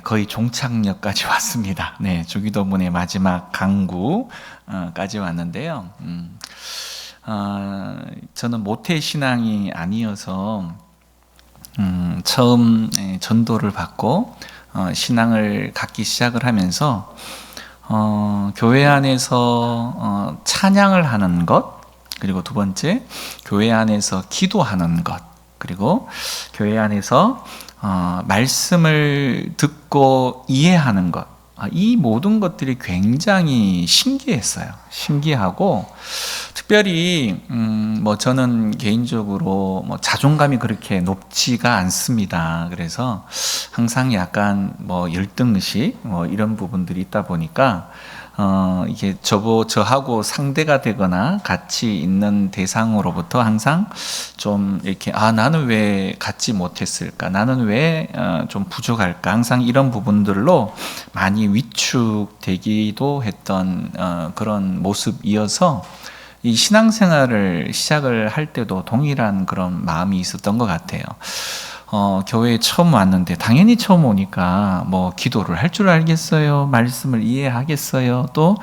거의 종착역까지 왔습니다. 네, 주기도문의 마지막 강구까지 왔는데요. 저는 모태 신앙이 아니어서 처음 전도를 받고 신앙을 갖기 시작을 하면서 교회 안에서 찬양을 하는 것, 그리고 두 번째 교회 안에서 기도하는 것, 그리고 교회 안에서 말씀을 듣고 이해하는 것, 이 모든 것들이 굉장히 신기했어요. 신기하고 특별히 저는 개인적으로 자존감이 그렇게 높지가 않습니다. 그래서 항상 약간 열등의식 이런 부분들이 있다 보니까 이게 저하고 상대가 되거나 같이 있는 대상으로부터 항상 좀 이렇게 나는 왜 갖지 못했을까? 나는 왜 좀 부족할까? 항상 이런 부분들로 많이 위축되기도 했던 그런 모습이어서 이 신앙생활을 시작을 할 때도 동일한 그런 마음이 있었던 것 같아요. 교회에 처음 왔는데 당연히 처음 오니까 기도를 할 줄 알겠어요? 말씀을 이해하겠어요? 또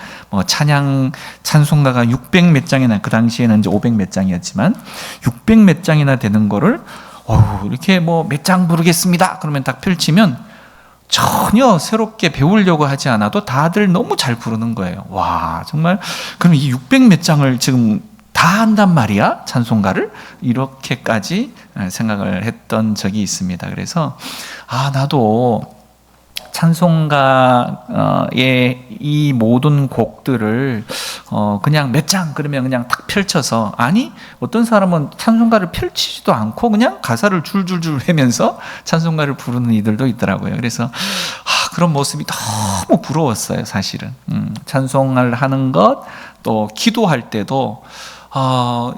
찬송가가 600 몇 장이나, 그 당시에는 이제 500 몇 장이었지만 600 몇 장이나 되는 거를 이렇게 몇 장 부르겠습니다. 그러면 딱 펼치면 전혀 새롭게 배우려고 하지 않아도 다들 너무 잘 부르는 거예요. 와, 정말 그럼 이 600 몇 장을 지금 다 한단 말이야? 찬송가를? 이렇게까지 생각을 했던 적이 있습니다. 그래서 나도 찬송가의 이 모든 곡들을 그냥 몇 장 그러면 그냥 탁 펼쳐서, 아니 어떤 사람은 찬송가를 펼치지도 않고 그냥 가사를 줄줄줄 외면서 찬송가를 부르는 이들도 있더라고요. 그래서 그런 모습이 너무 부러웠어요. 사실은 찬송을 하는 것, 또 기도할 때도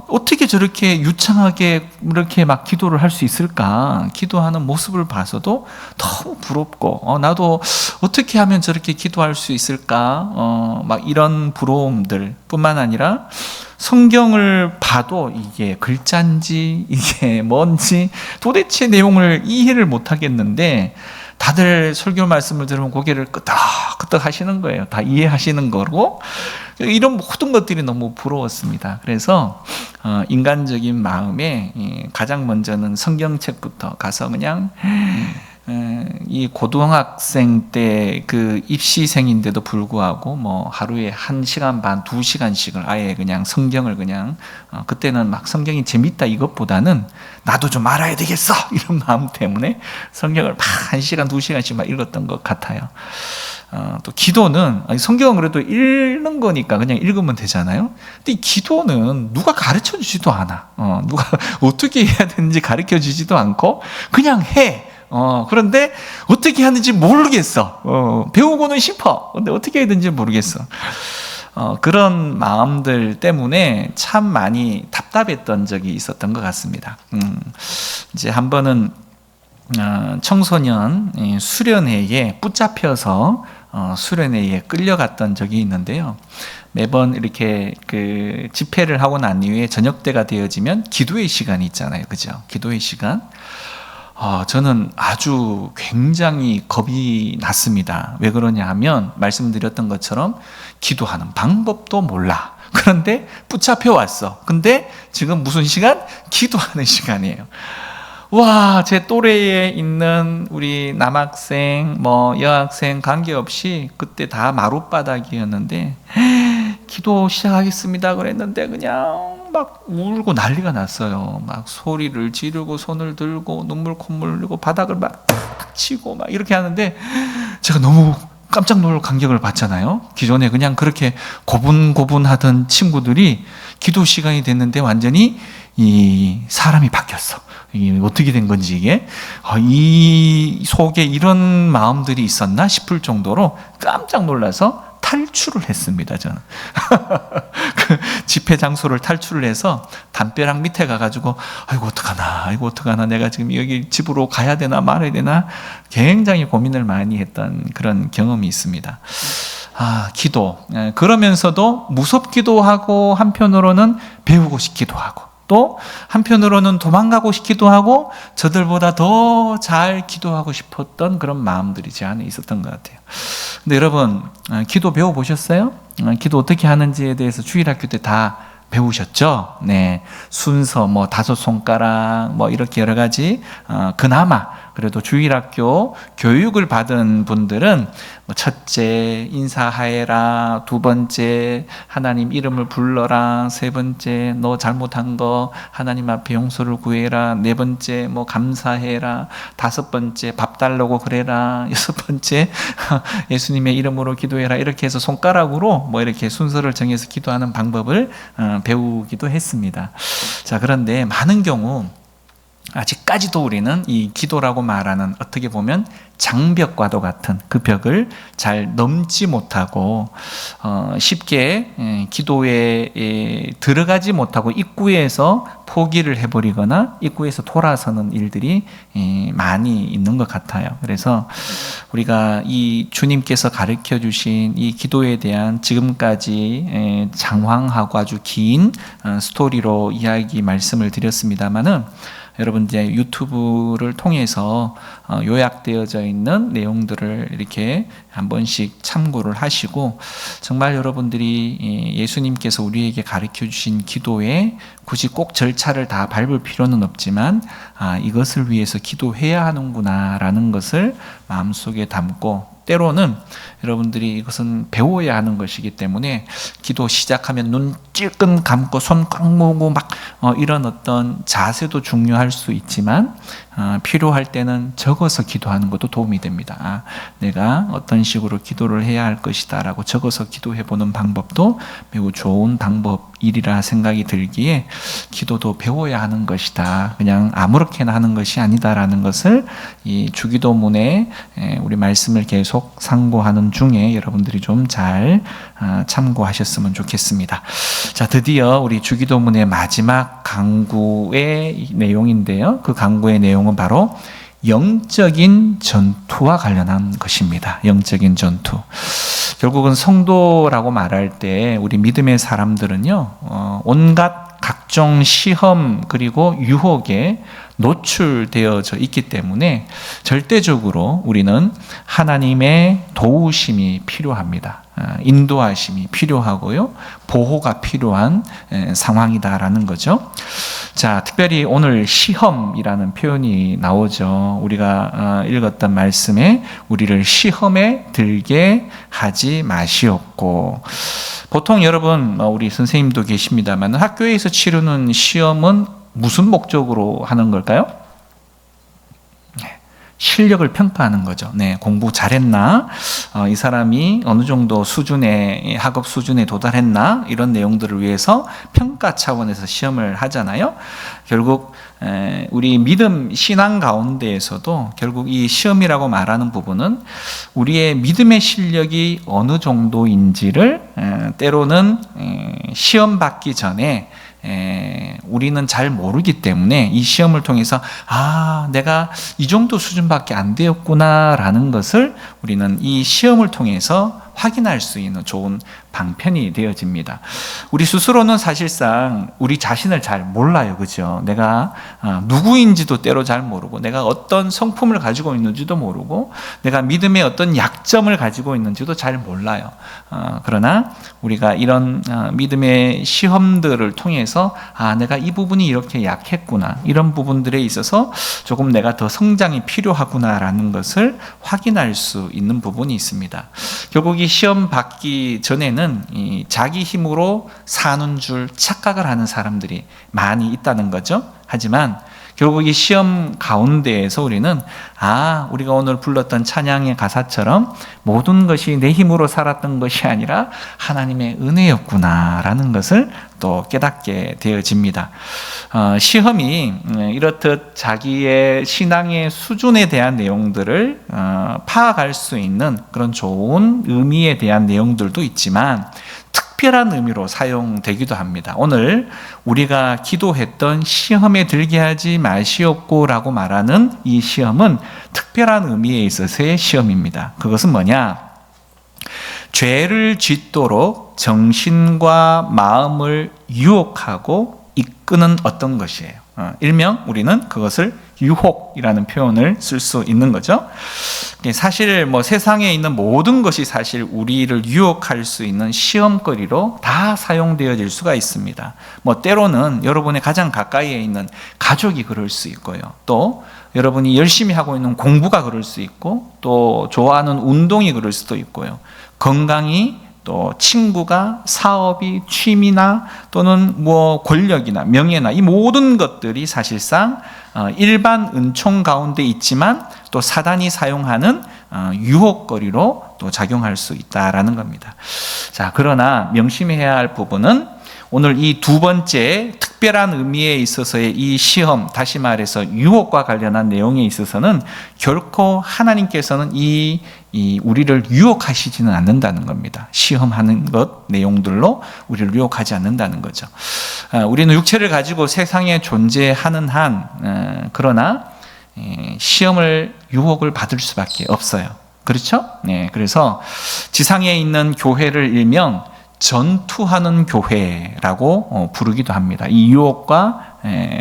어떻게 저렇게 유창하게 이렇게 막 기도를 할 수 있을까? 기도하는 모습을 봐서도 너무 부럽고, 나도 어떻게 하면 저렇게 기도할 수 있을까? 막 이런 부러움들 뿐만 아니라 성경을 봐도 이게 글자인지 이게 뭔지 도대체 내용을 이해를 못 하겠는데, 다들 설교 말씀을 들으면 고개를 끄덕끄덕 하시는 거예요. 다 이해하시는 거고, 이런 모든 것들이 너무 부러웠습니다. 그래서 인간적인 마음에 가장 먼저는 성경책부터 가서 그냥 이 고등학생 때 그 입시생인데도 불구하고 하루에 1시간 반, 2시간씩을 아예 그냥 성경을 그냥 그때는 막 성경이 재밌다 이것보다는 나도 좀 알아야 되겠어 이런 마음 때문에 성경을 막 1시간, 2시간씩 막 읽었던 것 같아요. 또 기도는, 성경은 그래도 읽는 거니까 그냥 읽으면 되잖아요. 근데 이 기도는 누가 가르쳐 주지도 않아. 누가 어떻게 해야 되는지 가르쳐 주지도 않고 그냥 해. 그런데 어떻게 하는지 모르겠어. 배우고는 싶어. 근데 어떻게 해야 되는지 모르겠어. 그런 마음들 때문에 참 많이 답답했던 적이 있었던 것 같습니다. 이제 한 번은 청소년 수련회에 붙잡혀서 수련회에 끌려갔던 적이 있는데요. 매번 이렇게 그 집회를 하고 난 이후에 저녁 때가 되어지면 기도의 시간이 있잖아요. 그죠? 기도의 시간. 저는 아주 굉장히 겁이 났습니다. 왜 그러냐 하면 말씀드렸던 것처럼 기도하는 방법도 몰라. 그런데 붙잡혀 왔어. 근데 지금 무슨 시간? 기도하는 시간이에요. 와, 제 또래에 있는 우리 남학생, 여학생 관계없이 그때 다 마룻바닥이었는데 기도 시작하겠습니다 그랬는데 그냥 막 울고 난리가 났어요. 막 소리를 지르고 손을 들고 눈물 콧물 흘리고 바닥을 막 치고 막 이렇게 하는데 제가 너무 깜짝 놀랄 감격을 받잖아요. 기존에 그냥 그렇게 고분고분하던 친구들이 기도 시간이 됐는데 완전히 이 사람이 바뀌었어. 이게 어떻게 된 건지 이게 이 속에 이런 마음들이 있었나 싶을 정도로 깜짝 놀라서 탈출을 했습니다. 저는 그 집회 장소를 탈출을 해서 담벼락 밑에 가가지고 아이고 어떡하나 내가 지금 여기 집으로 가야 되나 말아야 되나 굉장히 고민을 많이 했던 그런 경험이 있습니다. 기도. 그러면서도 무섭기도 하고 한편으로는 배우고 싶기도 하고 또 한편으로는 도망가고 싶기도 하고 저들보다 더 잘 기도하고 싶었던 그런 마음들이 제 안에 있었던 것 같아요. 근데 여러분, 기도 배워보셨어요? 기도 어떻게 하는지에 대해서 주일학교 때 다 배우셨죠? 네. 순서, 다섯 손가락, 이렇게 여러 가지, 그나마, 그래도 주일학교 교육을 받은 분들은 첫째, 인사하여라. 두 번째, 하나님 이름을 불러라. 세 번째, 너 잘못한 거 하나님 앞에 용서를 구해라. 네 번째, 감사해라. 다섯 번째, 밥 달라고 그래라. 여섯 번째, 예수님의 이름으로 기도해라. 이렇게 해서 손가락으로 이렇게 순서를 정해서 기도하는 방법을 배우기도 했습니다. 자, 그런데 많은 경우 아직까지도 우리는 이 기도라고 말하는 어떻게 보면 장벽과도 같은 그 벽을 잘 넘지 못하고 쉽게 기도에 들어가지 못하고 입구에서 포기를 해버리거나 입구에서 돌아서는 일들이 많이 있는 것 같아요. 그래서 우리가 이 주님께서 가르쳐 주신 이 기도에 대한 지금까지 장황하고 아주 긴 스토리로 이야기 말씀을 드렸습니다마는 여러분 이제 유튜브를 통해서 요약되어져 있는 내용들을 이렇게 한 번씩 참고를 하시고 정말 여러분들이 예수님께서 우리에게 가르쳐 주신 기도에 굳이 꼭 절차를 다 밟을 필요는 없지만 이것을 위해서 기도해야 하는구나라는 것을 마음속에 담고 때로는 여러분들이 이것은 배워야 하는 것이기 때문에 기도 시작하면 눈 찔끔 감고 손 꽉 모으고 이런 어떤 자세도 중요할 수 있지만 필요할 때는 적어서 기도하는 것도 도움이 됩니다. 내가 어떤 식으로 기도를 해야 할 것이다 라고 적어서 기도해 보는 방법도 매우 좋은 방법이라 생각이 들기에 기도도 배워야 하는 것이다. 그냥 아무렇게나 하는 것이 아니다라는 것을 이 주기도문에 우리 말씀을 계속 상고하는 중에 여러분들이 좀 잘 참고하셨으면 좋겠습니다. 자, 드디어 우리 주기도문의 마지막 강구의 내용인데요. 그 강구의 내용은 바로 영적인 전투와 관련한 것입니다. 영적인 전투. 결국은 성도라고 말할 때 우리 믿음의 사람들은요, 온갖 각종 시험 그리고 유혹에 노출되어져 있기 때문에 절대적으로 우리는 하나님의 도우심이 필요합니다. 인도하심이 필요하고요. 보호가 필요한 상황이다라는 거죠. 자, 특별히 오늘 시험이라는 표현이 나오죠. 우리가 읽었던 말씀에 우리를 시험에 들게 하지 마시옵고, 보통 여러분 우리 선생님도 계십니다만 학교에서 치르는 시험은 무슨 목적으로 하는 걸까요? 실력을 평가하는 거죠. 공부 잘했나? 이 사람이 어느 정도 수준의 학업 수준에 도달했나? 이런 내용들을 위해서 평가 차원에서 시험을 하잖아요. 결국 우리 믿음 신앙 가운데에서도 결국 이 시험이라고 말하는 부분은 우리의 믿음의 실력이 어느 정도인지를 때로는 시험 받기 전에 우리는 잘 모르기 때문에 이 시험을 통해서 내가 이 정도 수준밖에 안 되었구나라는 것을 우리는 이 시험을 통해서 확인할 수 있는 좋은 방편이 되어집니다. 우리 스스로는 사실상 우리 자신을 잘 몰라요. 그죠? 내가 누구인지도 때로 잘 모르고, 내가 어떤 성품을 가지고 있는지도 모르고, 내가 믿음의 어떤 약점을 가지고 있는지도 잘 몰라요. 그러나 우리가 이런 믿음의 시험들을 통해서 내가 이 부분이 이렇게 약했구나, 이런 부분들에 있어서 조금 내가 더 성장이 필요하구나라는 것을 확인할 수 있는 부분이 있습니다. 결국 이 시험 받기 전에는 이 자기 힘으로 사는 줄 착각을 하는 사람들이 많이 있다는 거죠. 하지만 결국 이 시험 가운데에서 우리는 우리가 오늘 불렀던 찬양의 가사처럼 모든 것이 내 힘으로 살았던 것이 아니라 하나님의 은혜였구나라는 것을 또 깨닫게 되어집니다. 시험이 이렇듯 자기의 신앙의 수준에 대한 내용들을 파악할 수 있는 그런 좋은 의미에 대한 내용들도 있지만 특별한 의미로 사용되기도 합니다. 오늘 우리가 기도했던 시험에 들게 하지 마시옵고라고 말하는 이 시험은 특별한 의미에 있어서의 시험입니다. 그것은 뭐냐? 죄를 짓도록 정신과 마음을 유혹하고 이끄는 어떤 것이에요. 일명 우리는 그것을 유혹이라는 표현을 쓸 수 있는 거죠. 사실 뭐 세상에 있는 모든 것이 사실 우리를 유혹할 수 있는 시험거리로 다 사용되어질 수가 있습니다. 뭐 때로는 여러분의 가장 가까이에 있는 가족이 그럴 수 있고요. 또 여러분이 열심히 하고 있는 공부가 그럴 수 있고, 또 좋아하는 운동이 그럴 수도 있고요. 건강이, 또 친구가, 사업이, 취미나 또는 뭐 권력이나 명예나 이 모든 것들이 사실상 일반 은총 가운데 있지만 또 사단이 사용하는 유혹거리로 또 작용할 수 있다라는 겁니다. 자, 그러나 명심해야 할 부분은 오늘 이 두 번째 특별한 의미에 있어서의 이 시험, 다시 말해서 유혹과 관련한 내용에 있어서는 결코 하나님께서는 우리를 유혹하시지는 않는다는 겁니다. 시험하는 것 내용들로 우리를 유혹하지 않는다는 거죠. 우리는 육체를 가지고 세상에 존재하는 한 그러나 시험을 유혹을 받을 수밖에 없어요. 그렇죠? 네, 그래서 지상에 있는 교회를 일명 전투하는 교회라고 부르기도 합니다. 이 유혹과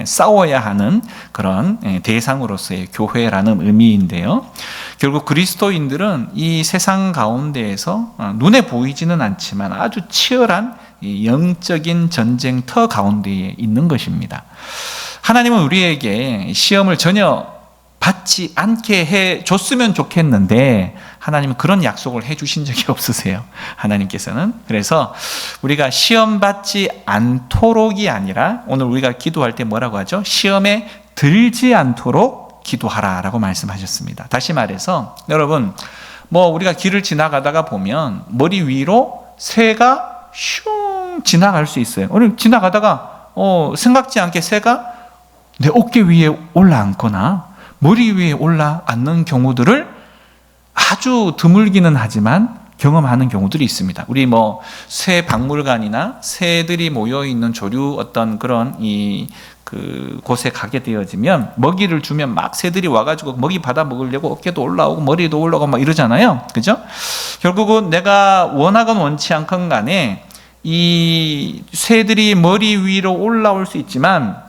싸워야 하는 그런 대상으로서의 교회라는 의미인데요. 결국 그리스도인들은 이 세상 가운데에서 눈에 보이지는 않지만 아주 치열한 영적인 전쟁터 가운데에 있는 것입니다. 하나님은 우리에게 시험을 전혀 받지 않게 해줬으면 좋겠는데 하나님은 그런 약속을 해주신 적이 없으세요. 하나님께서는. 그래서 우리가 시험 받지 않도록이 아니라 오늘 우리가 기도할 때 뭐라고 하죠? 시험에 들지 않도록 기도하라 라고 말씀하셨습니다. 다시 말해서 여러분, 뭐 우리가 길을 지나가다가 보면 머리 위로 새가 슝 지나갈 수 있어요. 오늘 지나가다가 생각지 않게 새가 내 어깨 위에 올라앉거나 머리 위에 올라앉는 경우들을 아주 드물기는 하지만 경험하는 경우들이 있습니다. 우리 뭐 새 박물관이나 새들이 모여 있는 조류 어떤 그런 곳에 가게 되어지면 먹이를 주면 막 새들이 와가지고 먹이 받아 먹으려고 어깨도 올라오고 머리도 올라오고 막 이러잖아요. 그죠? 결국은 내가 원하건 원치 않건 간에 이 새들이 머리 위로 올라올 수 있지만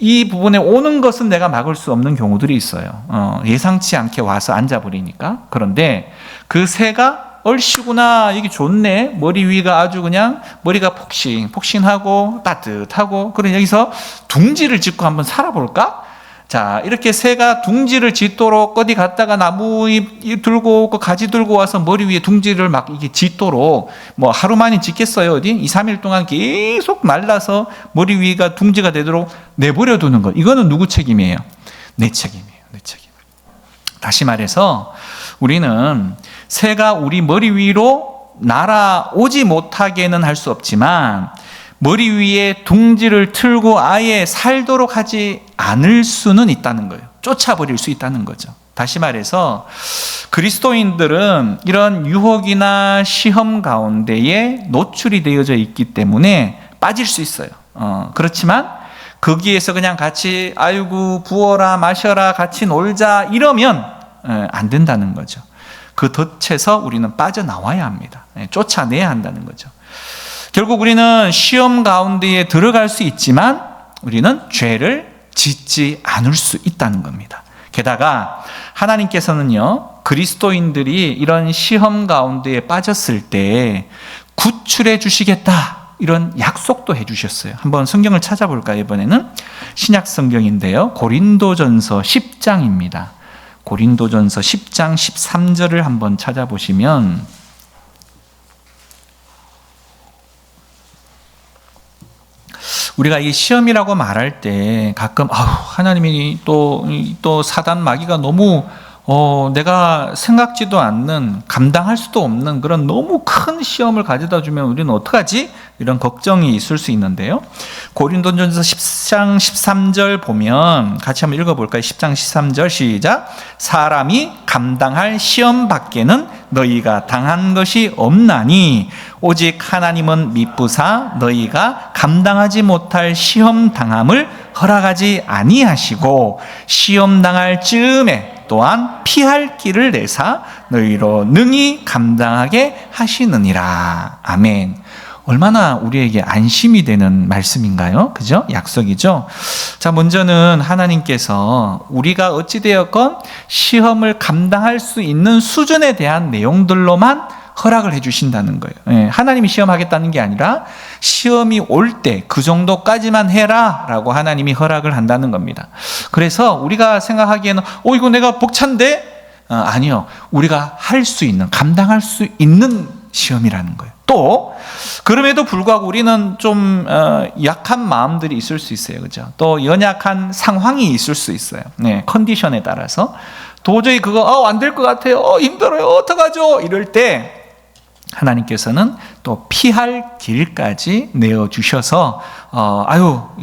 이 부분에 오는 것은 내가 막을 수 없는 경우들이 있어요. 예상치 않게 와서 앉아버리니까. 그런데 그 새가 얼씨구나, 이게 좋네, 머리 위가 아주 그냥 머리가 폭신폭신하고 따뜻하고, 그래 여기서 둥지를 짓고 한번 살아볼까? 자, 이렇게 새가 둥지를 짓도록 어디 갔다가 나무 잎 들고 오고 가지 들고 와서 머리 위에 둥지를 막 이게 짓도록 뭐 하루 만에 짓겠어요? 어디? 2, 3일 동안 계속 말라서 머리 위가 둥지가 되도록 내버려 두는 것. 이거는 누구 책임이에요? 내 책임이에요. 내 책임. 다시 말해서 우리는 새가 우리 머리 위로 날아오지 못하게는 할 수 없지만 머리 위에 둥지를 틀고 아예 살도록 하지 않을 수는 있다는 거예요. 쫓아버릴 수 있다는 거죠. 다시 말해서 그리스도인들은 이런 유혹이나 시험 가운데에 노출이 되어져 있기 때문에 빠질 수 있어요. 그렇지만 거기에서 그냥 같이 아이고 부어라 마셔라 같이 놀자 이러면 안 된다는 거죠. 그 덫에서 우리는 빠져나와야 합니다. 쫓아내야 한다는 거죠. 결국 우리는 시험 가운데에 들어갈 수 있지만 우리는 죄를 짓지 않을 수 있다는 겁니다. 게다가 하나님께서는요, 그리스도인들이 이런 시험 가운데에 빠졌을 때 구출해 주시겠다 이런 약속도 해주셨어요. 한번 성경을 찾아볼까요? 이번에는 신약 성경인데요, 고린도전서 10장입니다. 고린도전서 10장 13절을 한번 찾아보시면 우리가 이 시험이라고 말할 때 가끔 하나님이 또 사단 마귀가 너무 내가 생각지도 않는, 감당할 수도 없는 그런 너무 큰 시험을 가져다 주면 우리는 어떡하지? 이런 걱정이 있을 수 있는데요. 고린도전서 10장 13절 보면 같이 한번 읽어볼까요? 10장 13절 시작. 사람이 감당할 시험 밖에는 너희가 당한 것이 없나니 오직 하나님은 미쁘사 너희가 감당하지 못할 시험 당함을 허락하지 아니하시고 시험 당할 즈음에 또한 피할 길을 내사 너희로 능히 감당하게 하시느니라. 아멘. 얼마나 우리에게 안심이 되는 말씀인가요? 그죠? 약속이죠? 자, 먼저는 하나님께서 우리가 어찌되었건 시험을 감당할 수 있는 수준에 대한 내용들로만 허락을 해주신다는 거예요. 예, 하나님이 시험하겠다는 게 아니라 시험이 올 때 그 정도까지만 해라 라고 하나님이 허락을 한다는 겁니다. 그래서 우리가 생각하기에는 이거 내가 벅찬데? 아니요. 우리가 할 수 있는, 감당할 수 있는 시험이라는 거예요. 또 그럼에도 불구하고 우리는 좀 약한 마음들이 있을 수 있어요. 그죠? 또 연약한 상황이 있을 수 있어요. 네, 컨디션에 따라서 도저히 그거 안 될 것 같아요. 힘들어요. 어떡하죠? 이럴 때 하나님께서는 또 피할 길까지 내어주셔서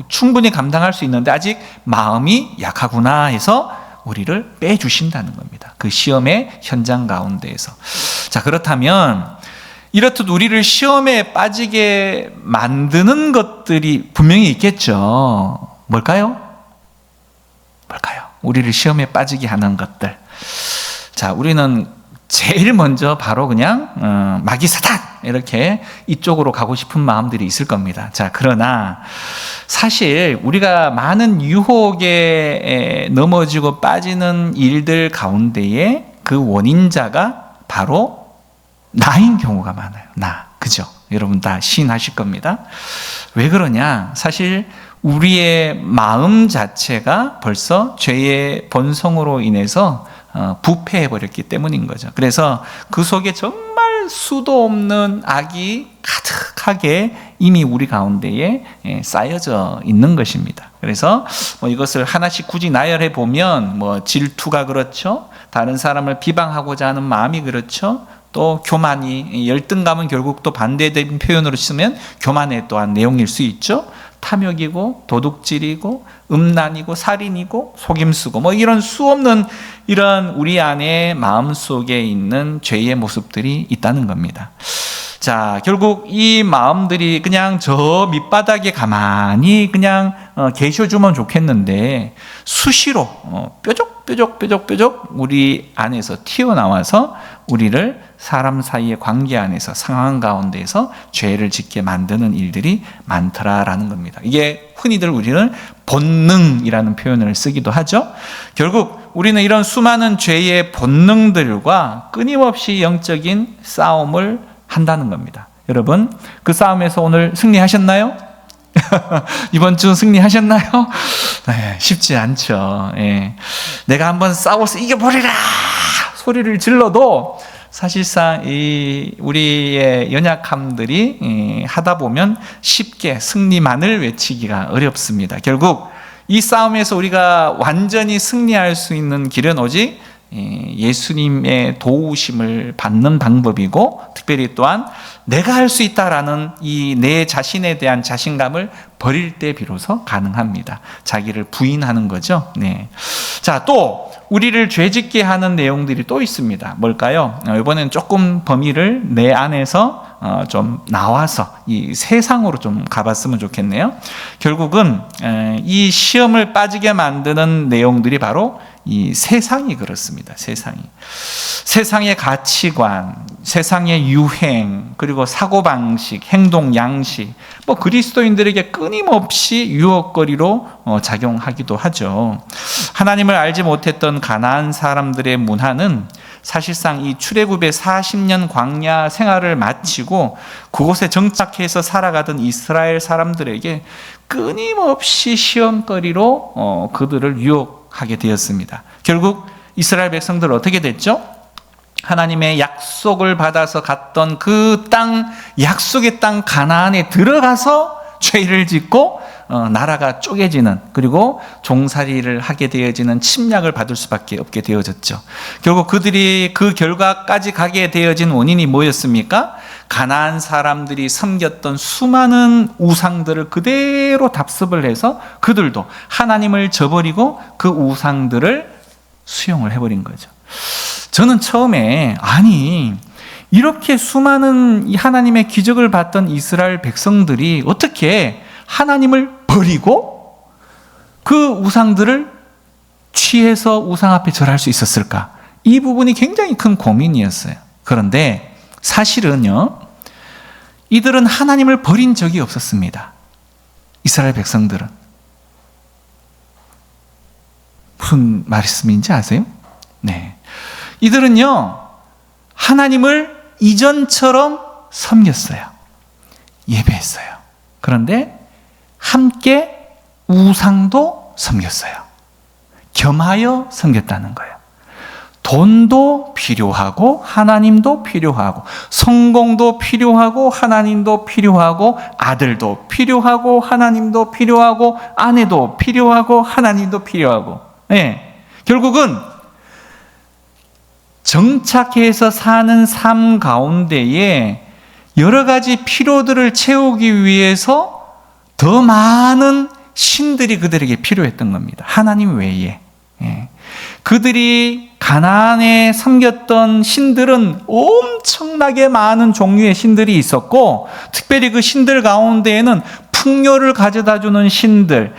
충분히 감당할 수 있는데 아직 마음이 약하구나 해서 우리를 빼주신다는 겁니다. 그 시험의 현장 가운데에서. 자, 그렇다면 이렇듯 우리를 시험에 빠지게 만드는 것들이 분명히 있겠죠. 뭘까요? 우리를 시험에 빠지게 하는 것들. 자, 우리는 제일 먼저 바로 그냥 마귀사탄 이렇게 이쪽으로 가고 싶은 마음들이 있을 겁니다. 자, 그러나 사실 우리가 많은 유혹에 넘어지고 빠지는 일들 가운데에 그 원인자가 바로 나인 경우가 많아요. 그죠? 여러분 다 시인하실 겁니다. 왜 그러냐? 사실 우리의 마음 자체가 벌써 죄의 본성으로 인해서 부패해버렸기 때문인 거죠. 그래서 그 속에 정말 수도 없는 악이 가득하게 이미 우리 가운데에 쌓여져 있는 것입니다. 그래서 이것을 하나씩 굳이 나열해 보면 질투가 그렇죠. 다른 사람을 비방하고자 하는 마음이 그렇죠. 또 교만이, 열등감은 결국 또 반대된 표현으로 쓰면 교만의 또한 내용일 수 있죠. 탐욕이고 도둑질이고 음란이고 살인이고 속임수고 이런 수없는 이런 우리 안에 마음속에 있는 죄의 모습들이 있다는 겁니다. 자, 결국 이 마음들이 그냥 저 밑바닥에 가만히 그냥 계셔주면 좋겠는데 수시로 뾰족뾰족 우리 안에서 튀어나와서 우리를 사람 사이의 관계 안에서 상황 가운데에서 죄를 짓게 만드는 일들이 많더라라는 겁니다. 이게 흔히들 우리는 본능이라는 표현을 쓰기도 하죠. 결국 우리는 이런 수많은 죄의 본능들과 끊임없이 영적인 싸움을 한다는 겁니다. 여러분, 그 싸움에서 오늘 승리하셨나요? 이번 주 승리하셨나요? 네, 쉽지 않죠. 예. 내가 한번 싸워서 이겨버리라 소리를 질러도 사실상 우리의 연약함들이 하다 보면 쉽게 승리만을 외치기가 어렵습니다. 결국 이 싸움에서 우리가 완전히 승리할 수 있는 길은 오직 예수님의 도우심을 받는 방법이고, 특별히 또한 내가 할 수 있다라는 이 내 자신에 대한 자신감을 버릴 때 비로소 가능합니다. 자기를 부인하는 거죠. 네. 자, 또 우리를 죄짓게 하는 내용들이 또 있습니다. 뭘까요? 이번엔 조금 범위를 내 안에서 좀 나와서 이 세상으로 좀 가봤으면 좋겠네요. 결국은 이 시험을 빠지게 만드는 내용들이 바로 이 세상이 그렇습니다. 세상의 가치관, 세상의 유행, 그리고 사고방식, 행동 양식, 그리스도인들에게 끊임없이 유혹거리로 작용하기도 하죠. 하나님을 알지 못했던 가나안 사람들의 문화는 사실상 이 출애굽의 40년 광야 생활을 마치고 그곳에 정착해서 살아가던 이스라엘 사람들에게 끊임없이 시험거리로 그들을 유혹하게 되었습니다. 결국 이스라엘 백성들 어떻게 됐죠? 하나님의 약속을 받아서 갔던 그 땅, 약속의 땅 가나안에 들어가서 죄를 짓고 나라가 쪼개지는, 그리고 종살이를 하게 되어지는 침략을 받을 수밖에 없게 되어졌죠. 결국 그들이 그 결과까지 가게 되어진 원인이 뭐였습니까? 가나안 사람들이 섬겼던 수많은 우상들을 그대로 답습을 해서 그들도 하나님을 저버리고 그 우상들을 수용을 해버린 거죠. 저는 처음에 이렇게 수많은 하나님의 기적을 봤던 이스라엘 백성들이 어떻게 하나님을 버리고 그 우상들을 취해서 우상 앞에 절할 수 있었을까? 이 부분이 굉장히 큰 고민이었어요. 그런데 사실은요, 이들은 하나님을 버린 적이 없었습니다. 이스라엘 백성들은. 무슨 말씀인지 아세요? 네. 이들은요, 하나님을 이전처럼 섬겼어요. 예배했어요. 그런데 함께 우상도 섬겼어요. 겸하여 섬겼다는 거예요. 돈도 필요하고 하나님도 필요하고 성공도 필요하고 하나님도 필요하고 아들도 필요하고 하나님도 필요하고 아내도 필요하고 하나님도 필요하고, 네. 결국은 정착해서 사는 삶 가운데에 여러 가지 필요들을 채우기 위해서 더 많은 신들이 그들에게 필요했던 겁니다. 하나님 외에. 예. 그들이 가나안에 섬겼던 신들은 엄청나게 많은 종류의 신들이 있었고, 특별히 그 신들 가운데에는 풍요를 가져다주는 신들,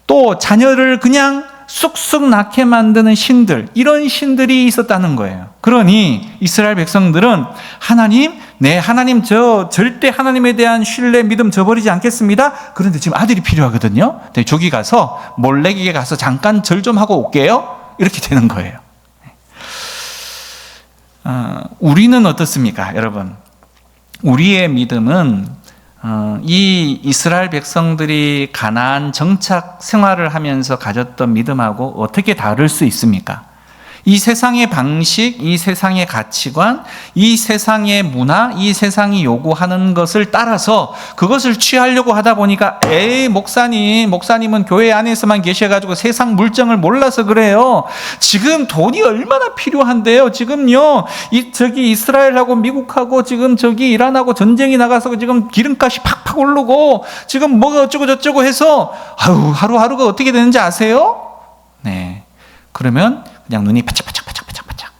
또 자녀를 그냥 쑥쑥 낳게 만드는 신들, 이런 신들이 있었다는 거예요. 그러니 이스라엘 백성들은 하나님, 네, 하나님, 저 절대 하나님에 대한 신뢰, 믿음 저버리지 않겠습니다. 그런데 지금 아들이 필요하거든요. 네, 저기 가서 몰래에게 가서 잠깐 절 좀 하고 올게요. 이렇게 되는 거예요. 우리는 어떻습니까, 여러분? 우리의 믿음은 이 이스라엘 백성들이 가나안 정착 생활을 하면서 가졌던 믿음하고 어떻게 다를 수 있습니까? 이 세상의 방식, 이 세상의 가치관, 이 세상의 문화, 이 세상이 요구하는 것을 따라서 그것을 취하려고 하다 보니까 에이, 목사님은 교회 안에서만 계셔가지고 세상 물정을 몰라서 그래요. 지금 돈이 얼마나 필요한데요. 지금요, 저기 이스라엘하고 미국하고 지금 저기 이란하고 전쟁이 나가서 지금 기름값이 팍팍 오르고 지금 뭐가 어쩌고 저쩌고 해서 하루하루가 어떻게 되는지 아세요? 네. 그러면 그냥 눈이 바짝바짝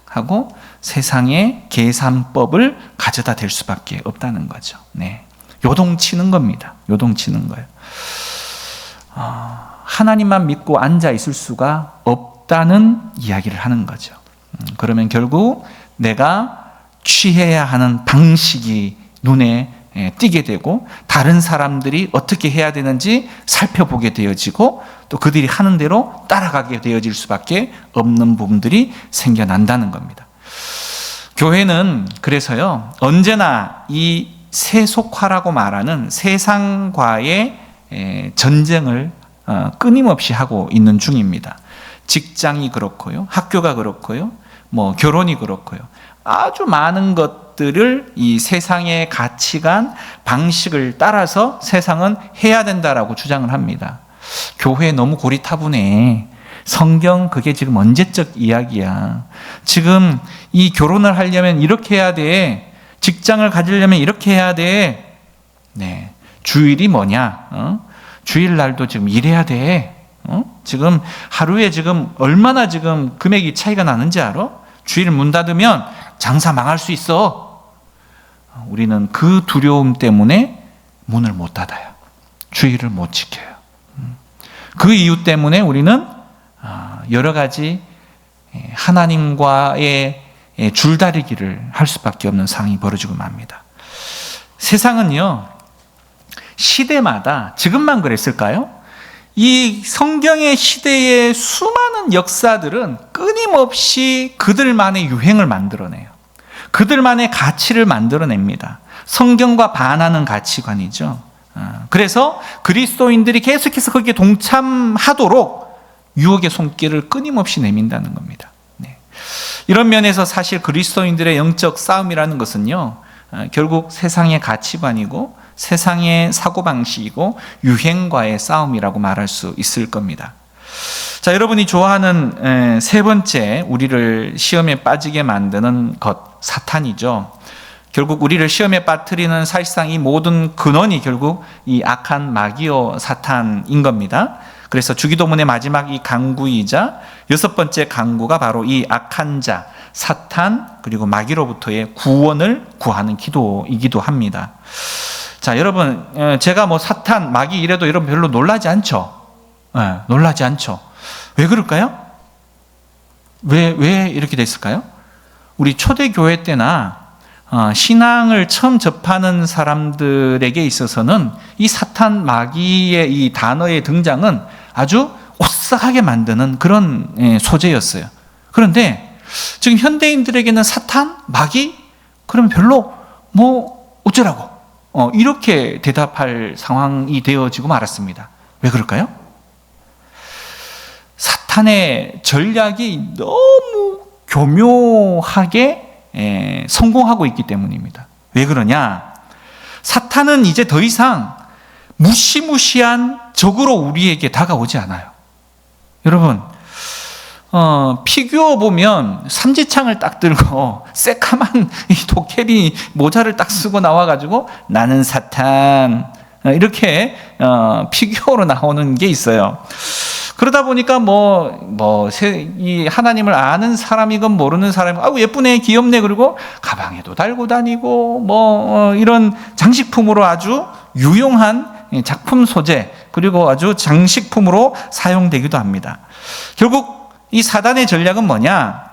하고 세상의 계산법을 가져다 댈 수밖에 없다는 거죠. 네. 요동치는 겁니다. 요동치는 거예요. 하나님만 믿고 앉아 있을 수가 없다는 이야기를 하는 거죠. 그러면 결국 내가 취해야 하는 방식이 눈에 띄게 되고 다른 사람들이 어떻게 해야 되는지 살펴보게 되어지고 또 그들이 하는 대로 따라가게 되어질 수밖에 없는 부분들이 생겨난다는 겁니다. 교회는 그래서요, 언제나 이 세속화라고 말하는 세상과의 전쟁을 끊임없이 하고 있는 중입니다. 직장이 그렇고요, 학교가 그렇고요, 결혼이 그렇고요. 아주 많은 것들을 이 세상의 가치관, 방식을 따라서 세상은 해야 된다라고 주장을 합니다. 교회 너무 고리타분해. 성경 그게 지금 언제적 이야기야. 지금 이 결혼을 하려면 이렇게 해야 돼. 직장을 가지려면 이렇게 해야 돼. 네. 주일이 뭐냐? 주일날도 지금 일해야 돼. 지금 하루에 지금 얼마나 지금 금액이 차이가 나는지 알아? 주일 문 닫으면 장사 망할 수 있어. 우리는 그 두려움 때문에 문을 못 닫아요. 주일을 못 지켜요. 그 이유 때문에 우리는 여러 가지 하나님과의 줄다리기를 할 수밖에 없는 상황이 벌어지고 맙니다. 세상은요, 시대마다, 지금만 그랬을까요? 이 성경의 시대의 수많은 역사들은 끊임없이 그들만의 유행을 만들어내요. 그들만의 가치를 만들어냅니다. 성경과 반하는 가치관이죠. 그래서 그리스도인들이 계속해서 거기에 동참하도록 유혹의 손길을 끊임없이 내민다는 겁니다. 네. 이런 면에서 사실 그리스도인들의 영적 싸움이라는 것은요, 결국 세상의 가치관이고 세상의 사고방식이고 유행과의 싸움이라고 말할 수 있을 겁니다. 자, 여러분이 좋아하는 세 번째 우리를 시험에 빠지게 만드는 것, 사탄이죠. 결국 우리를 시험에 빠뜨리는 사실상 이 모든 근원이 결국 이 악한 마귀요 사탄인 겁니다. 그래서 주기도문의 마지막 이 강구이자 여섯 번째 강구가 바로 이 악한 자, 사탄 그리고 마귀로부터의 구원을 구하는 기도이기도 합니다. 자, 여러분, 제가 사탄, 마귀 이래도 여러분 별로 놀라지 않죠? 네, 놀라지 않죠? 왜 그럴까요? 왜 이렇게 됐을까요? 우리 초대교회 때나 신앙을 처음 접하는 사람들에게 있어서는 이 사탄 마귀의 이 단어의 등장은 아주 오싹하게 만드는 그런 소재였어요. 그런데 지금 현대인들에게는 사탄, 마귀? 그러면 별로 뭐 어쩌라고 이렇게 대답할 상황이 되어지고 말았습니다. 왜 그럴까요? 사탄의 전략이 너무 교묘하게 성공하고 있기 때문입니다. 왜 그러냐? 사탄은 이제 더 이상 무시무시한 적으로 우리에게 다가오지 않아요. 여러분, 피규어 보면 삼지창을 딱 들고 새까만 이 도깨비 모자를 딱 쓰고 나와가지고 나는 사탄 이렇게 피규어로 나오는 게 있어요. 그러다 보니까 이 하나님을 아는 사람이건 모르는 사람이건 아우 예쁘네 귀엽네 그리고 가방에도 달고 다니고 이런 장식품으로 아주 유용한 작품 소재 그리고 아주 장식품으로 사용되기도 합니다. 결국 이 사단의 전략은 뭐냐?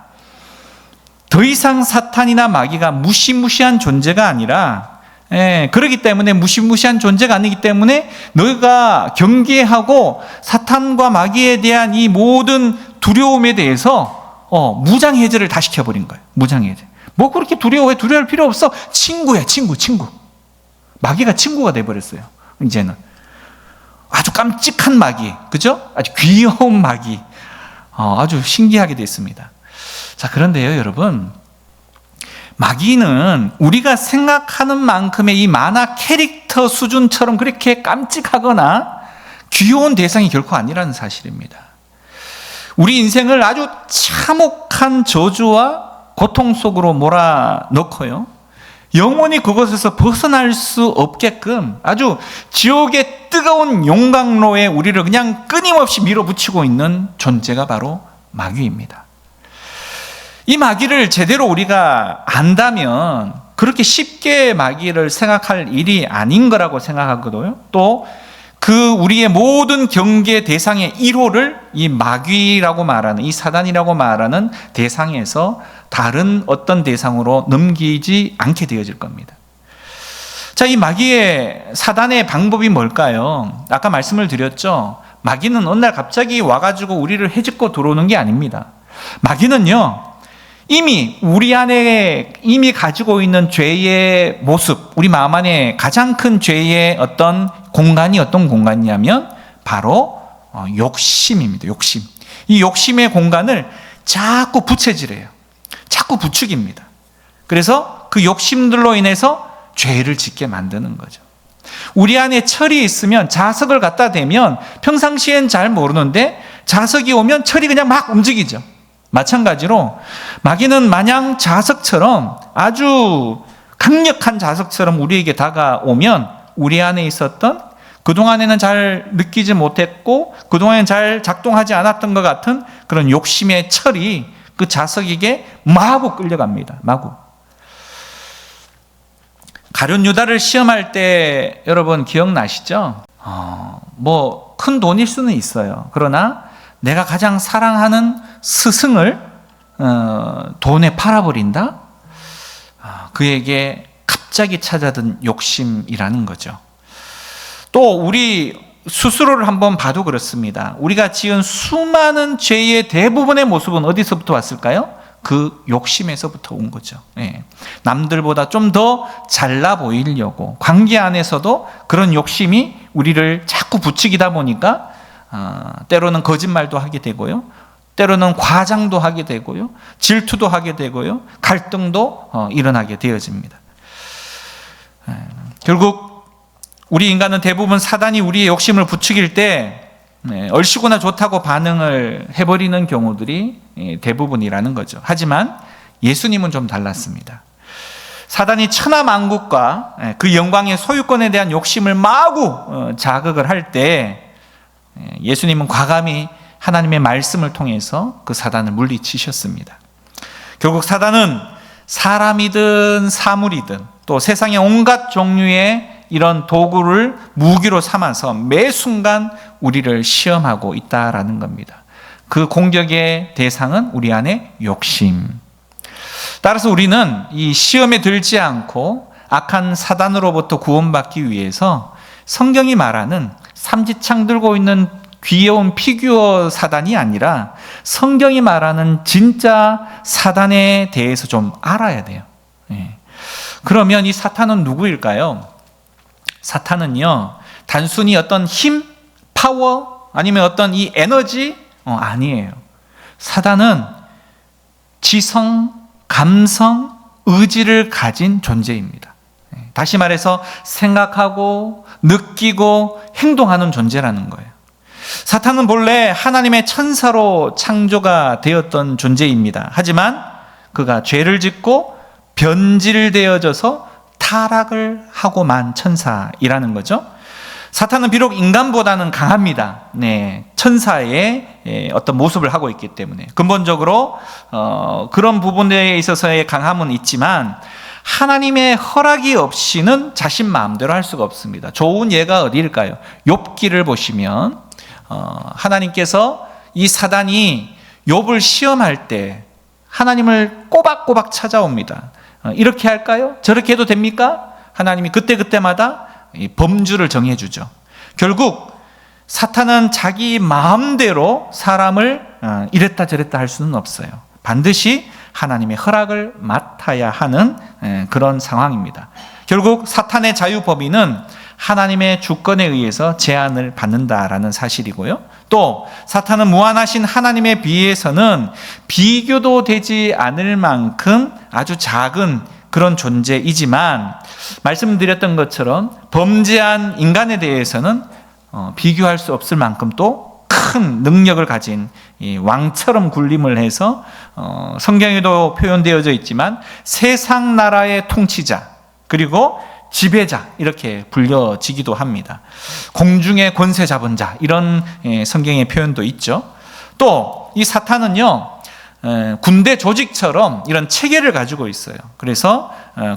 더 이상 사탄이나 마귀가 무시무시한 존재가 아니라 그렇기 때문에 무시무시한 존재가 아니기 때문에 너희가 경계하고 사탄과 마귀에 대한 이 모든 두려움에 대해서 무장해제를 다 시켜버린 거예요. 무장해제. 뭐 그렇게 두려워해? 두려워할 필요 없어. 친구야, 친구. 마귀가 친구가 돼버렸어요. 이제는 아주 깜찍한 마귀, 그죠? 아주 귀여운 마귀, 아주 신기하게 됐습니다. 자, 그런데요, 여러분. 마귀는 우리가 생각하는 만큼의 이 만화 캐릭터 수준처럼 그렇게 깜찍하거나 귀여운 대상이 결코 아니라는 사실입니다. 우리 인생을 아주 참혹한 저주와 고통 속으로 몰아넣고요. 영원히 그곳에서 벗어날 수 없게끔 아주 지옥의 뜨거운 용광로에 우리를 그냥 끊임없이 밀어붙이고 있는 존재가 바로 마귀입니다. 이 마귀를 제대로 우리가 안다면 그렇게 쉽게 마귀를 생각할 일이 아닌 거라고 생각하거든요. 또 그 우리의 모든 경계 대상의 1호를 이 마귀라고 말하는, 이 사단이라고 말하는 대상에서 다른 어떤 대상으로 넘기지 않게 되어질 겁니다. 자, 이 마귀의 사단의 방법이 뭘까요? 아까 말씀을 드렸죠. 마귀는 어느 날 갑자기 와가지고 우리를 헤집고 들어오는 게 아닙니다. 마귀는요, 이미 우리 안에 이미 가지고 있는 죄의 모습, 우리 마음 안에 가장 큰 죄의 어떤 공간이 어떤 공간이냐면 바로 욕심입니다. 욕심. 이 욕심의 공간을 자꾸 부채질해요. 자꾸 부추깁니다. 그래서 그 욕심들로 인해서 죄를 짓게 만드는 거죠. 우리 안에 철이 있으면 자석을 갖다 대면 평상시엔 잘 모르는데 자석이 오면 철이 그냥 막 움직이죠. 마찬가지로 마귀는 마냥 자석처럼 아주 강력한 자석처럼 우리에게 다가오면 우리 안에 있었던 그동안에는 잘 느끼지 못했고 그동안에는 잘 작동하지 않았던 것 같은 그런 욕심의 철이 그 자석에게 마구 끌려갑니다. 마구. 가룟 유다를 시험할 때 여러분 기억나시죠? 큰 돈일 수는 있어요. 그러나 내가 가장 사랑하는 스승을 돈에 팔아버린다? 그에게 갑자기 찾아든 욕심이라는 거죠. 또 우리 스스로를 한번 봐도 그렇습니다. 우리가 지은 수많은 죄의 대부분의 모습은 어디서부터 왔을까요? 그 욕심에서부터 온 거죠. 남들보다 좀 더 잘나 보이려고 관계 안에서도 그런 욕심이 우리를 자꾸 부추기다 보니까 때로는 거짓말도 하게 되고요. 때로는 과장도 하게 되고요. 질투도 하게 되고요. 갈등도 일어나게 되어집니다. 결국 우리 인간은 대부분 사단이 우리의 욕심을 부추길 때 얼씨구나 좋다고 반응을 해버리는 경우들이 대부분이라는 거죠. 하지만 예수님은 좀 달랐습니다. 사단이 천하만국과 그 영광의 소유권에 대한 욕심을 마구 자극을 할 때 예수님은 과감히 하나님의 말씀을 통해서 그 사단을 물리치셨습니다. 결국 사단은 사람이든 사물이든 또 세상의 온갖 종류의 이런 도구를 무기로 삼아서 매 순간 우리를 시험하고 있다라는 겁니다. 그 공격의 대상은 우리 안에 욕심. 따라서 우리는 이 시험에 들지 않고 악한 사단으로부터 구원받기 위해서 성경이 말하는 삼지창 들고 있는 귀여운 피규어 사단이 아니라 성경이 말하는 진짜 사단에 대해서 좀 알아야 돼요. 그러면 이 사탄은 누구일까요? 사탄은요, 단순히 어떤 힘, 파워, 아니면 어떤 이 에너지? 아니에요. 사단은 지성, 감성, 의지를 가진 존재입니다. 다시 말해서 생각하고 느끼고 행동하는 존재라는 거예요. 사탄은 본래 하나님의 천사로 창조가 되었던 존재입니다. 하지만 그가 죄를 짓고 변질되어져서 타락을 하고 만 천사이라는 거죠. 사탄은 비록 인간보다는 강합니다. 천사의 어떤 모습을 하고 있기 때문에 근본적으로 그런 부분에 있어서의 강함은 있지만 하나님의 허락이 없이는 자신 마음대로 할 수가 없습니다. 좋은 예가 어디일까요? 욥기를 보시면 하나님께서 이 사단이 욥을 시험할 때 하나님을 꼬박꼬박 찾아옵니다. 이렇게 할까요? 저렇게 해도 됩니까? 하나님이 그때마다 범주를 정해주죠. 결국 사탄은 자기 마음대로 사람을 이랬다 저랬다 할 수는 없어요. 반드시 하나님의 허락을 맡아야 하는 그런 상황입니다. 결국 사탄의 자유법인은 하나님의 주권에 의해서 제한을 받는다라는 사실이고요. 또 사탄은 무한하신 하나님에 비해서는 비교도 되지 않을 만큼 아주 작은 그런 존재이지만 말씀드렸던 것처럼 범죄한 인간에 대해서는 비교할 수 없을 만큼 또 큰 능력을 가진 이 왕처럼 군림을 해서 성경에도 표현되어져 있지만 세상 나라의 통치자 그리고 지배자 이렇게 불려지기도 합니다. 공중의 권세 잡은 자 이런 성경의 표현도 있죠. 또 이 사탄은요 군대 조직처럼 이런 체계를 가지고 있어요. 그래서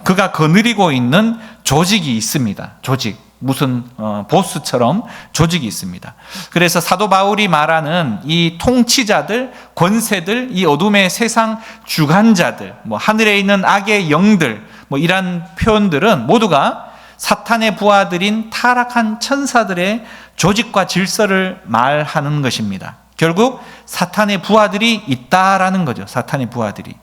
그가 거느리고 있는 조직이 있습니다. 조직 무슨 보스처럼 조직이 있습니다. 그래서 사도 바울이 말하는 이 통치자들, 권세들, 이 어둠의 세상 주관자들, 하늘에 있는 악의 영들, 이런 표현들은 모두가 사탄의 부하들인 타락한 천사들의 조직과 질서를 말하는 것입니다. 결국 사탄의 부하들이 있다라는 거죠. 사탄의 부하들이.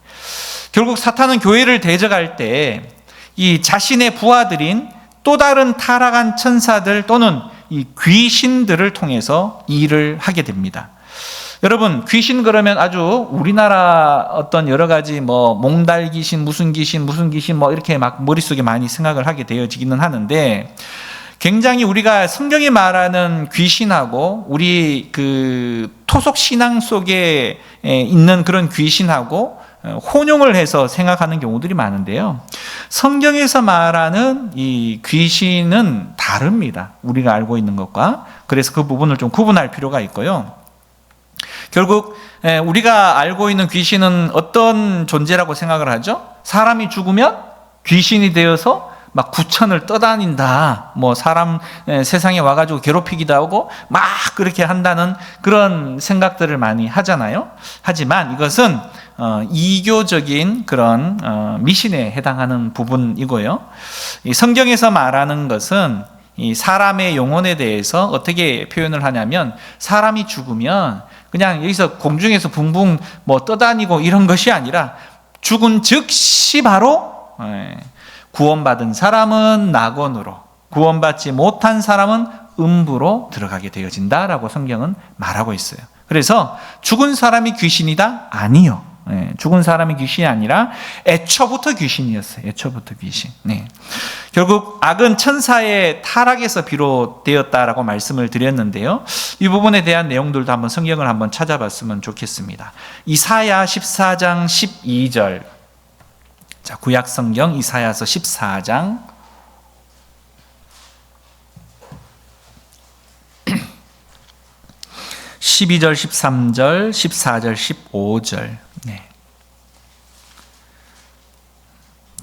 결국 사탄은 교회를 대적할 때 이 자신의 부하들인 또 다른 타락한 천사들 또는 이 귀신들을 통해서 일을 하게 됩니다. 여러분, 귀신 그러면 아주 우리나라 어떤 여러 가지 몽달 귀신, 무슨 귀신 이렇게 막 머릿속에 많이 생각을 하게 되어지기는 하는데 굉장히 우리가 성경이 말하는 귀신하고 우리 그 토속 신앙 속에 있는 그런 귀신하고 혼용을 해서 생각하는 경우들이 많은데요. 성경에서 말하는 이 귀신은 다릅니다. 우리가 알고 있는 것과. 그래서 그 부분을 좀 구분할 필요가 있고요. 결국 우리가 알고 있는 귀신은 어떤 존재라고 생각을 하죠? 사람이 죽으면 귀신이 되어서 막 구천을 떠다닌다. 사람 세상에 와가지고 괴롭히기도 하고 막 그렇게 한다는 그런 생각들을 많이 하잖아요. 하지만 이것은 이교적인 그런 미신에 해당하는 부분이고요. 이 성경에서 말하는 것은 이 사람의 영혼에 대해서 어떻게 표현을 하냐면 사람이 죽으면 그냥 여기서 공중에서 붕붕 떠다니고 이런 것이 아니라 죽은 즉시 바로 구원받은 사람은 낙원으로, 구원받지 못한 사람은 음부로 들어가게 되어진다라고 성경은 말하고 있어요. 그래서 죽은 사람이 귀신이다? 아니요. 죽은 사람이 귀신이 아니라 애초부터 귀신이었어요. 애초부터 귀신. 결국 악은 천사의 타락에서 비롯되었다라고 말씀을 드렸는데요. 이 부분에 대한 내용들도 한번 성경을 한번 찾아봤으면 좋겠습니다. 이사야 14장 12절. 자, 구약 성경 이사야서 14장 12절, 13절, 14절, 15절.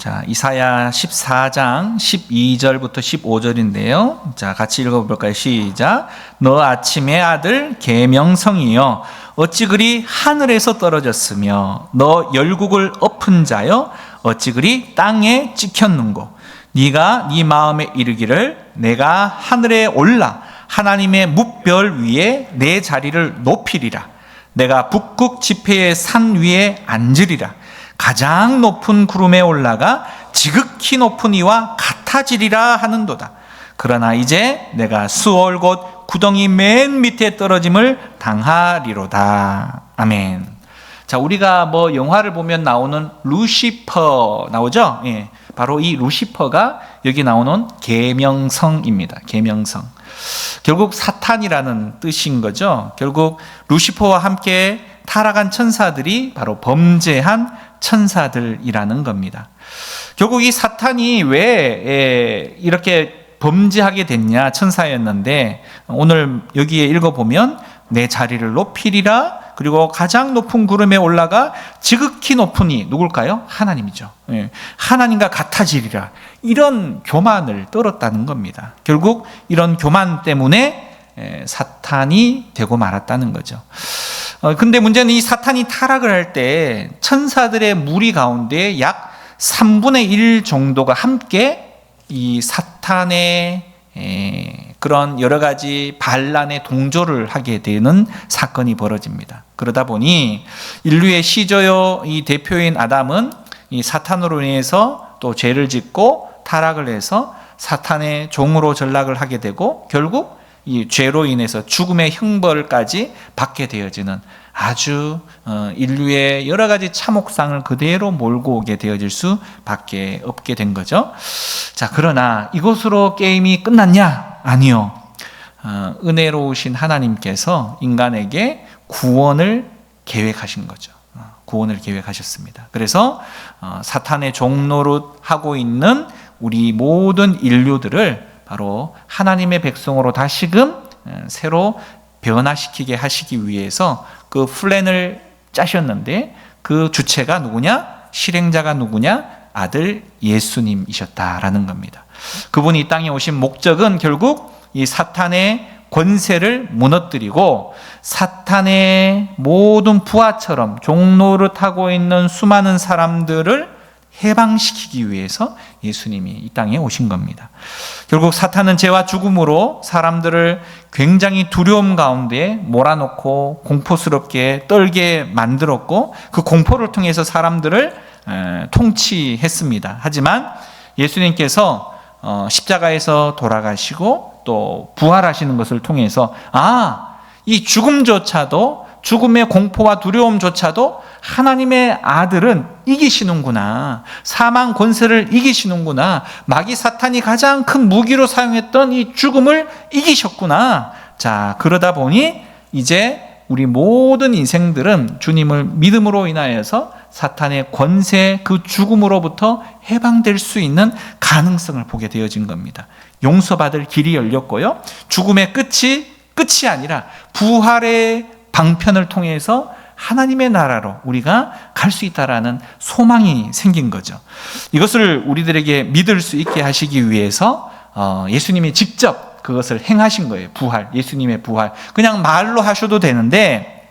자, 이사야 14장 12절부터 15절인데요. 자, 같이 읽어볼까요? 시작. 너 아침의 아들 계명성이여 어찌 그리 하늘에서 떨어졌으며 너 열국을 엎은 자여 어찌 그리 땅에 찍혔는고 네가 네 마음에 이르기를 내가 하늘에 올라 하나님의 뭇별 위에 내 자리를 높이리라. 내가 북극 지폐의 산 위에 앉으리라. 가장 높은 구름에 올라가 지극히 높은 이와 같아지리라 하는도다. 그러나 이제 내가 수월 곧 구덩이 맨 밑에 떨어짐을 당하리로다. 아멘. 자, 우리가 뭐 영화를 보면 나오는 루시퍼 나오죠? 예. 바로 이 루시퍼가 여기 나오는 계명성입니다. 계명성. 결국 사탄이라는 뜻인 거죠. 결국 루시퍼와 함께 타락한 천사들이 바로 범죄한 천사들이라는 겁니다. 결국 이 사탄이 왜 이렇게 범죄하게 됐냐, 천사였는데 오늘 여기에 읽어보면 내 자리를 높이리라, 그리고 가장 높은 구름에 올라가 지극히 높은 이 누굴까요? 하나님이죠. 하나님과 같아지리라, 이런 교만을 떨었다는 겁니다. 결국 이런 교만 때문에 사탄이 되고 말았다는 거죠. 근데 문제는 이 사탄이 타락을 할 때 천사들의 무리 가운데 약 3분의 1 정도가 함께 이 사탄의 그런 여러 가지 반란에 동조를 하게 되는 사건이 벌어집니다. 그러다 보니 인류의 시저요 이 대표인 아담은 이 사탄으로 인해서 또 죄를 짓고 타락을 해서 사탄의 종으로 전락을 하게 되고 결국 이 죄로 인해서 죽음의 형벌까지 받게 되어지는 아주 인류의 여러 가지 참혹상을 그대로 몰고 오게 되어질 수밖에 없게 된 거죠. 자, 그러나 이것으로 게임이 끝났냐? 아니요. 은혜로우신 하나님께서 인간에게 구원을 계획하신 거죠. 구원을 계획하셨습니다. 그래서 사탄의 종노릇 하고 있는 우리 모든 인류들을 바로 하나님의 백성으로 다시금 새로 변화시키게 하시기 위해서 그 플랜을 짜셨는데 그 주체가 누구냐? 실행자가 누구냐? 아들 예수님이셨다라는 겁니다. 그분이 이 땅에 오신 목적은 결국 이 사탄의 권세를 무너뜨리고 사탄의 모든 부하처럼 종노릇하고 있는 수많은 사람들을 해방시키기 위해서 예수님이 이 땅에 오신 겁니다. 결국 사탄은 죄와 죽음으로 사람들을 굉장히 두려움 가운데 몰아넣고 공포스럽게 떨게 만들었고 그 공포를 통해서 사람들을 통치했습니다. 하지만 예수님께서 십자가에서 돌아가시고 또 부활하시는 것을 통해서 이 죽음조차도, 죽음의 공포와 두려움조차도 하나님의 아들은 이기시는구나, 사망 권세를 이기시는구나, 마귀 사탄이 가장 큰 무기로 사용했던 이 죽음을 이기셨구나. 자, 그러다 보니 이제 우리 모든 인생들은 주님을 믿음으로 인하여서 사탄의 권세, 그 죽음으로부터 해방될 수 있는 가능성을 보게 되어진 겁니다. 용서받을 길이 열렸고요, 죽음의 끝이 아니라 부활의 방편을 통해서 하나님의 나라로 우리가 갈 수 있다라는 소망이 생긴 거죠. 이것을 우리들에게 믿을 수 있게 하시기 위해서 예수님이 직접 그것을 행하신 거예요. 부활, 예수님의 부활. 그냥 말로 하셔도 되는데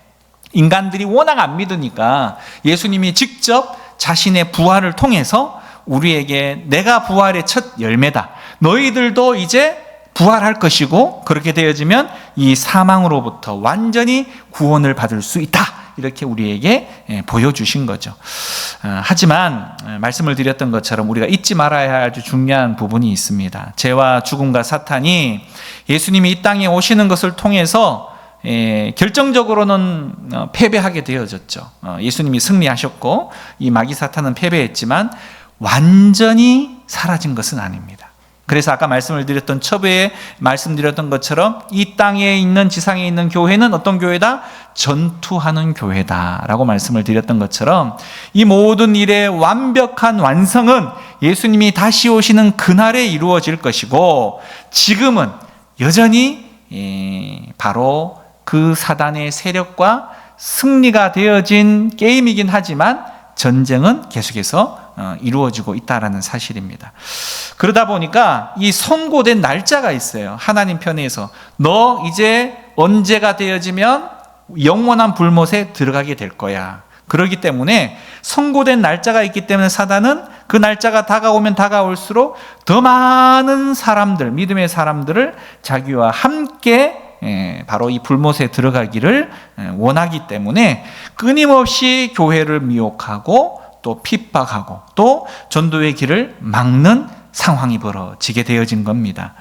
인간들이 워낙 안 믿으니까 예수님이 직접 자신의 부활을 통해서 우리에게 내가 부활의 첫 열매다, 너희들도 이제 부활할 것이고 그렇게 되어지면 이 사망으로부터 완전히 구원을 받을 수 있다, 이렇게 우리에게 보여주신 거죠. 하지만 말씀을 드렸던 것처럼 우리가 잊지 말아야 할 아주 중요한 부분이 있습니다. 죄와 죽음과 사탄이 예수님이 이 땅에 오시는 것을 통해서 결정적으로는 패배하게 되어졌죠. 예수님이 승리하셨고 이 마귀 사탄은 패배했지만 완전히 사라진 것은 아닙니다. 그래서 아까 말씀을 드렸던 첩에 말씀드렸던 것처럼 이 땅에 있는, 지상에 있는 교회는 어떤 교회다? 전투하는 교회다라고 말씀을 드렸던 것처럼 이 모든 일의 완벽한 완성은 예수님이 다시 오시는 그날에 이루어질 것이고, 지금은 여전히 바로 그 사단의 세력과 승리가 되어진 게임이긴 하지만 전쟁은 계속해서 이루어지고 있다라는 사실입니다. 그러다 보니까 이 선고된 날짜가 있어요. 하나님 편에서 너 이제 언제가 되어지면 영원한 불못에 들어가게 될 거야. 그렇기 때문에 선고된 날짜가 있기 때문에 사단은 그 날짜가 다가오면 다가올수록 더 많은 사람들, 믿음의 사람들을 자기와 함께 바로 이 불못에 들어가기를 원하기 때문에 끊임없이 교회를 미혹하고 또 핍박하고 또 전도의 길을 막는 상황이 벌어지게 되어진 겁니다.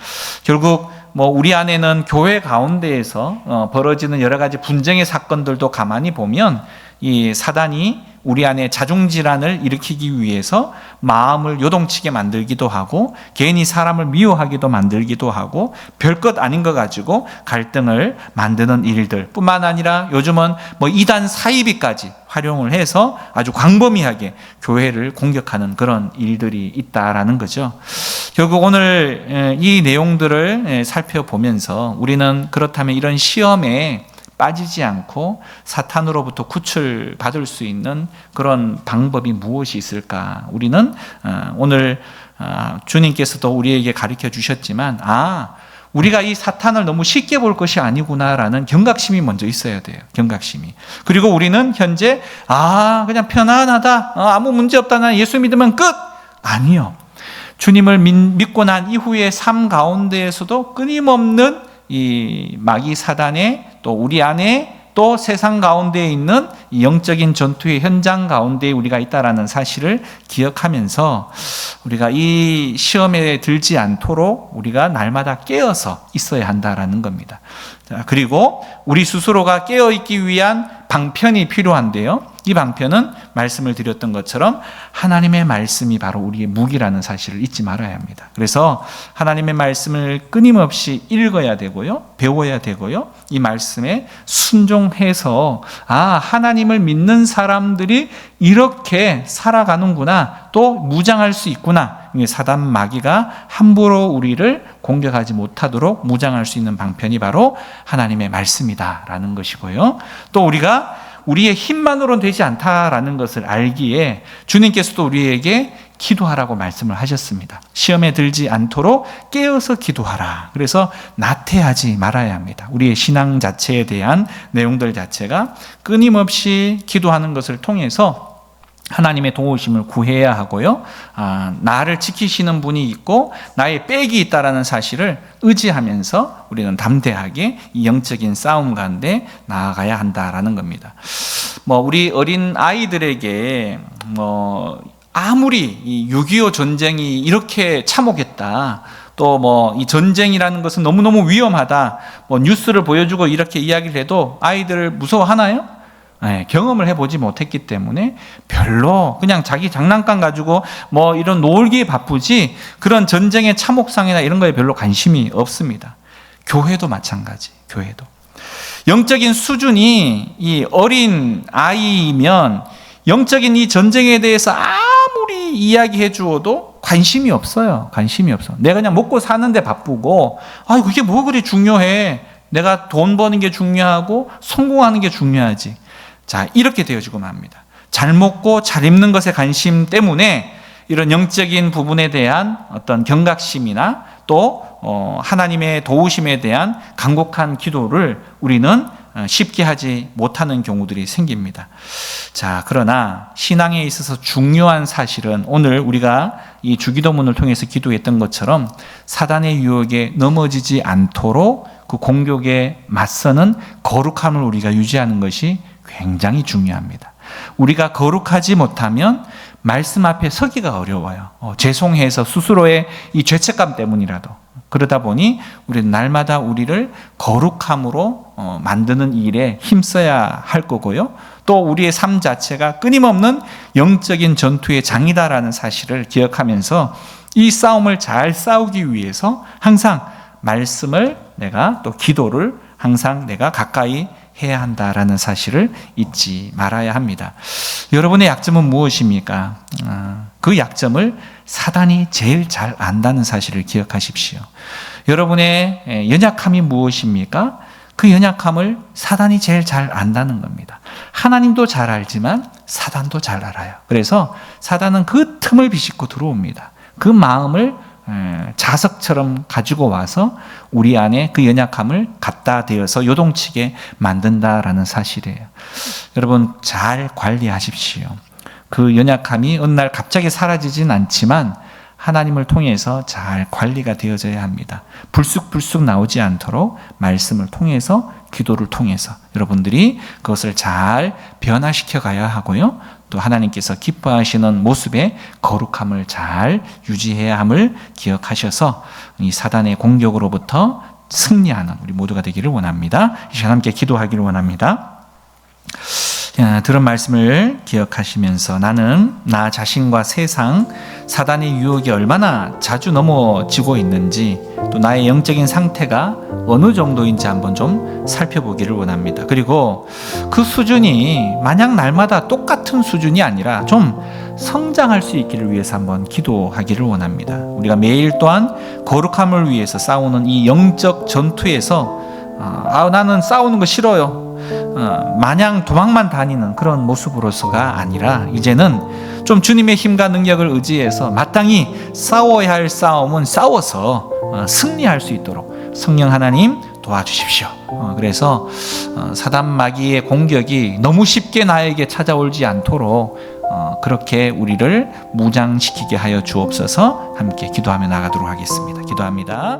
결국 우리 안에는 교회 가운데에서 벌어지는 여러 가지 분쟁의 사건들도 가만히 보면 이 사단이 우리 안에 자중질환을 일으키기 위해서 마음을 요동치게 만들기도 하고 괜히 사람을 미워하기도 만들기도 하고 별것 아닌 거 가지고 갈등을 만드는 일들 뿐만 아니라 요즘은 이단 사이비까지 활용을 해서 아주 광범위하게 교회를 공격하는 그런 일들이 있다라는 거죠. 결국 오늘 이 내용들을 살펴보면서 우리는 그렇다면 이런 시험에 빠지지 않고 사탄으로부터 구출받을 수 있는 그런 방법이 무엇이 있을까? 우리는 오늘 주님께서도 우리에게 가르쳐 주셨지만 우리가 이 사탄을 너무 쉽게 볼 것이 아니구나라는 경각심이 먼저 있어야 돼요. 경각심이. 그리고 우리는 현재 그냥 편안하다. 아무 문제 없다. 나 예수 믿으면 끝. 아니요. 주님을 믿고 난 이후의 삶 가운데에서도 끊임없는 이 마귀 사단의 또 우리 안에 또 세상 가운데에 있는 이 영적인 전투의 현장 가운데에 우리가 있다라는 사실을 기억하면서 우리가 이 시험에 들지 않도록 우리가 날마다 깨어서 있어야 한다라는 겁니다. 그리고 우리 스스로가 깨어있기 위한 방편이 필요한데요. 이 방편은 말씀을 드렸던 것처럼 하나님의 말씀이 바로 우리의 무기라는 사실을 잊지 말아야 합니다. 그래서 하나님의 말씀을 끊임없이 읽어야 되고요. 배워야 되고요. 이 말씀에 순종해서 하나님을 믿는 사람들이 이렇게 살아가는구나. 또 무장할 수 있구나. 사단 마귀가 함부로 우리를 공격하지 못하도록 무장할 수 있는 방편이 바로 하나님의 말씀이다라는 것이고요. 또 우리가 우리의 힘만으로는 되지 않다라는 것을 알기에 주님께서도 우리에게 기도하라고 말씀을 하셨습니다. 시험에 들지 않도록 깨어서 기도하라. 그래서 나태하지 말아야 합니다. 우리의 신앙 자체에 대한 내용들 자체가 끊임없이 기도하는 것을 통해서 하나님의 도우심을 구해야 하고요. 나를 지키시는 분이 있고 나의 백이 있다라는 사실을 의지하면서 우리는 담대하게 이 영적인 싸움 가운데 나아가야 한다라는 겁니다. 우리 어린 아이들에게 아무리 이 6.25 전쟁이 이렇게 참혹했다. 또 이 전쟁이라는 것은 너무너무 위험하다. 뉴스를 보여주고 이렇게 이야기를 해도 아이들 무서워하나요? 경험을 해보지 못했기 때문에 별로 그냥 자기 장난감 가지고 이런 놀기에 바쁘지 그런 전쟁의 참혹상이나 이런 거에 별로 관심이 없습니다. 교회도 마찬가지. 교회도 영적인 수준이 이 어린 아이면 영적인 이 전쟁에 대해서 아무리 이야기해 주어도 관심이 없어요. 관심이 없어. 내가 그냥 먹고 사는데 바쁘고 그게 뭐 그리 중요해. 내가 돈 버는 게 중요하고 성공하는 게 중요하지. 자, 이렇게 되어지고 맙니다. 잘 먹고 잘 입는 것에 관심 때문에 이런 영적인 부분에 대한 어떤 경각심이나 또 하나님의 도우심에 대한 간곡한 기도를 우리는 쉽게 하지 못하는 경우들이 생깁니다. 자, 그러나 신앙에 있어서 중요한 사실은 오늘 우리가 이 주기도문을 통해서 기도했던 것처럼 사단의 유혹에 넘어지지 않도록 그 공격에 맞서는 거룩함을 우리가 유지하는 것이 굉장히 중요합니다. 우리가 거룩하지 못하면 말씀 앞에 서기가 어려워요. 죄송해서 스스로의 이 죄책감 때문이라도. 그러다 보니 우리는 날마다 우리를 거룩함으로 만드는 일에 힘써야 할 거고요. 또 우리의 삶 자체가 끊임없는 영적인 전투의 장이다라는 사실을 기억하면서 이 싸움을 잘 싸우기 위해서 항상 말씀을 내가 또 기도를 항상 내가 가까이 해야 한다라는 사실을 잊지 말아야 합니다. 여러분의 약점은 무엇입니까? 그 약점을 사단이 제일 잘 안다는 사실을 기억하십시오. 여러분의 연약함이 무엇입니까? 그 연약함을 사단이 제일 잘 안다는 겁니다. 하나님도 잘 알지만 사단도 잘 알아요. 그래서 사단은 그 틈을 비집고 들어옵니다. 그 마음을 자석처럼 가지고 와서 우리 안에 그 연약함을 갖다 대어서 요동치게 만든다라는 사실이에요. 여러분 잘 관리하십시오. 그 연약함이 어느 날 갑자기 사라지진 않지만 하나님을 통해서 잘 관리가 되어져야 합니다. 불쑥불쑥 나오지 않도록 말씀을 통해서, 기도를 통해서 여러분들이 그것을 잘 변화시켜 가야 하고요. 또 하나님께서 기뻐하시는 모습의 거룩함을 잘 유지해야 함을 기억하셔서 이 사단의 공격으로부터 승리하는 우리 모두가 되기를 원합니다. 이 시간 함께 기도하기를 원합니다. 들은 말씀을 기억하시면서 나는 나 자신과 세상, 사단의 유혹이 얼마나 자주 넘어지고 있는지, 또 나의 영적인 상태가 어느 정도인지 한번 좀 살펴보기를 원합니다. 그리고 그 수준이 마냥 날마다 똑같은 수준이 아니라 좀 성장할 수 있기를 위해서 한번 기도하기를 원합니다. 우리가 매일 또한 거룩함을 위해서 싸우는 이 영적 전투에서 나는 싸우는 거 싫어요, 마냥 도망만 다니는 그런 모습으로서가 아니라 이제는 좀 주님의 힘과 능력을 의지해서 마땅히 싸워야 할 싸움은 싸워서 승리할 수 있도록 성령 하나님 도와주십시오. 그래서 사단 마귀의 공격이 너무 쉽게 나에게 찾아오지 않도록 그렇게 우리를 무장시키게 하여 주옵소서. 함께 기도하며 나가도록 하겠습니다. 기도합니다.